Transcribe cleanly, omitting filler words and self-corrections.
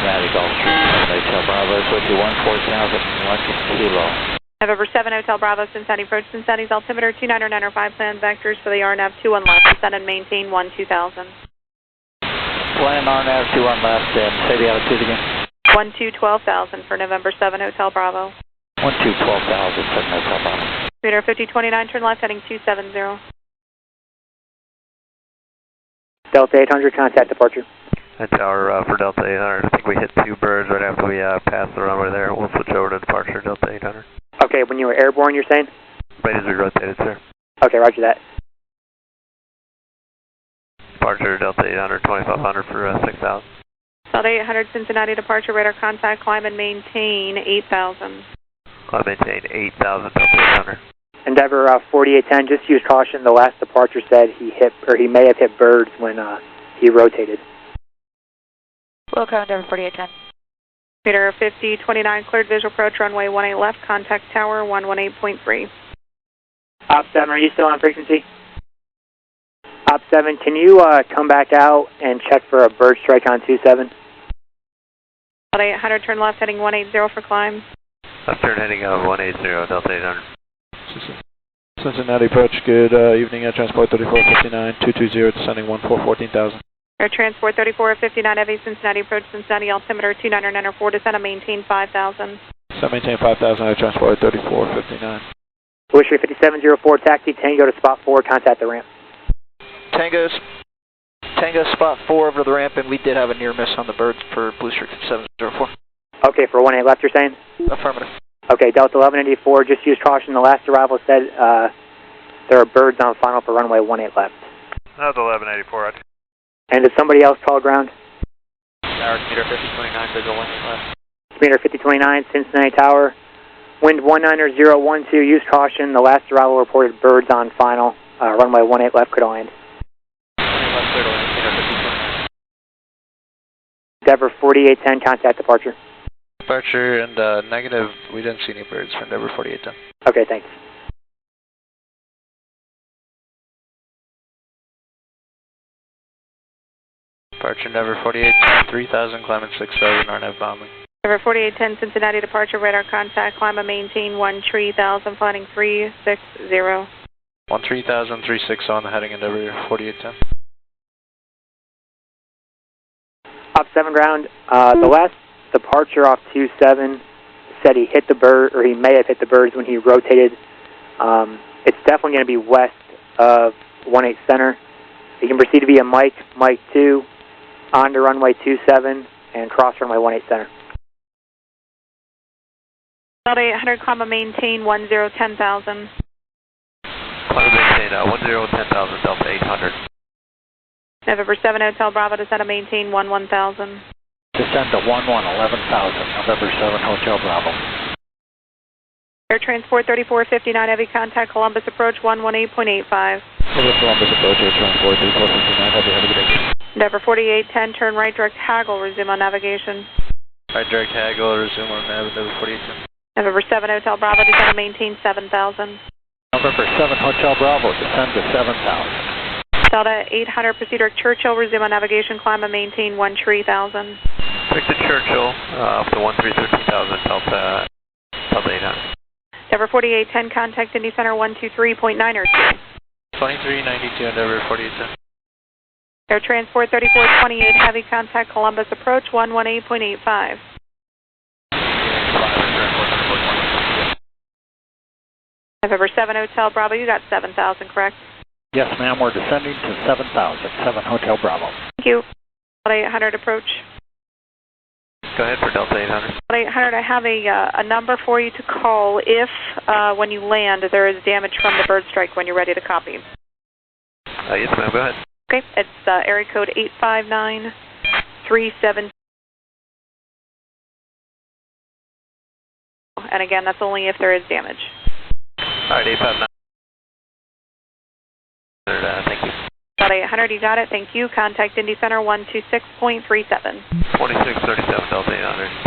Cincinnati Gulf Stream, Hotel Bravo is with you, 14,001 kilo. November 7 Hotel Bravo, Cincinnati approach Cincinnati's altimeter 29905 plan vectors for the RNAV 21 left, descend and maintain 2000. Land RNAV 21 left and say the altitude again. 12,000 for November 7 Hotel Bravo. 12,000 for Hotel Bravo. Meter 5029, turn left heading 270. Delta 800, contact departure. Tower for Delta 800. I think we hit two birds right after we passed the runway there. We'll switch over to departure Delta 800. Okay, when you were airborne, you're saying? Right as we rotated, sir. Okay, roger that. Departure Delta 800, 2500 for 6,000. Delta 800, Cincinnati Departure, radar contact, climb and maintain 8,000. Climb maintain 8,000, Delta 800. Endeavor 4810, just use caution. The last departure said he may have hit birds when he rotated. Wilco, Endeavor 4810. Meter 5029, cleared visual approach, runway 18 left, contact tower 118.3. Op 7, are you still on frequency? Op 7, can you come back out and check for a bird strike on 27? Delta 800, turn left heading 180 for climb. Left turn heading 180, Delta 800. Cincinnati approach, good evening, Air Transport 3459, 220, descending 14,000. Air Transport 3459, heavy Cincinnati approach, Cincinnati altimeter 29904, descend and maintain 5,000. So maintain 5,000, Air Transport 3459. Bluestreak 5704, taxi Tango to spot 4, contact the ramp. Tango spot 4 over the ramp, and we did have a near miss on the birds for Bluestreak 5704. Okay, for 18 left you're saying? Affirmative. Okay, Delta 1184, just use caution. The last arrival said there are birds on final for runway 18 left. That was 1184, right? And did somebody else call ground? Tower, meter 5029, visual 18 left. Meter 5029, Cincinnati Tower. Wind 19012, use caution. The last arrival reported birds on final. Runway 18 left, clear to land. 18 left, clear to land, meter 5029. Endeavor 4810, contact departure. Departure and negative, we didn't see any birds for Endeavor 4810. Okay, thanks. Departure Endeavor 4810, 3,000, climbing 6,000, RNAV bombing. Endeavor 4810, Cincinnati Departure, radar contact, climb and maintain 13,000, flying 360. 13,000, 36 on the heading Endeavor 4810. Op 7 ground, the last departure off 27 said he hit the bird, or he may have hit the birds when he rotated. It's definitely going to be west of 18 center. You can proceed via Mike 2, onto runway 27, and cross runway 18 center. Delta 800, climb and maintain 10,000. Climb and maintain 10,000, Delta 800. November 7 Hotel Bravo, descend and maintain 11,000. Descend to 11,000, November 7 Hotel Bravo. Air Transport 3459, heavy contact, Columbus approach 118.85. Over Columbus approach, Air Transport 3459, have a good day. Endeavor 4810, turn right direct HAGOL, resume on navigation. Right direct HAGOL, resume on nav, Endeavor 4810. November 7 Hotel Bravo, descend and maintain 7,000. November 7 Hotel Bravo, descend to 7,000. Delta 800, proceed direct Churchill, resume on navigation, climb and maintain 13,000. Take the Churchill up to 13,000, Delta 800. Endeavor 4810, contact Indy Center 123.9 or 2. 2392, Endeavor 4810. Air Transport 3428, heavy contact, Columbus approach 118.85. November 7 Hotel Bravo, you got 7,000, correct? Yes, ma'am, we're descending to 7,000, 7 Hotel Bravo. Thank you. Delta 800 approach. Go ahead for Delta 800. Delta 800, I have a number for you to call if, when you land, there is damage from the bird strike when you're ready to copy. Yes, ma'am, go ahead. Okay, it's area code 85937. And again, that's only if there is damage. All right, 859. Thank you. Delta 800, you got it. Thank you. Contact Indy Center 126.37. 2637, Delta 800.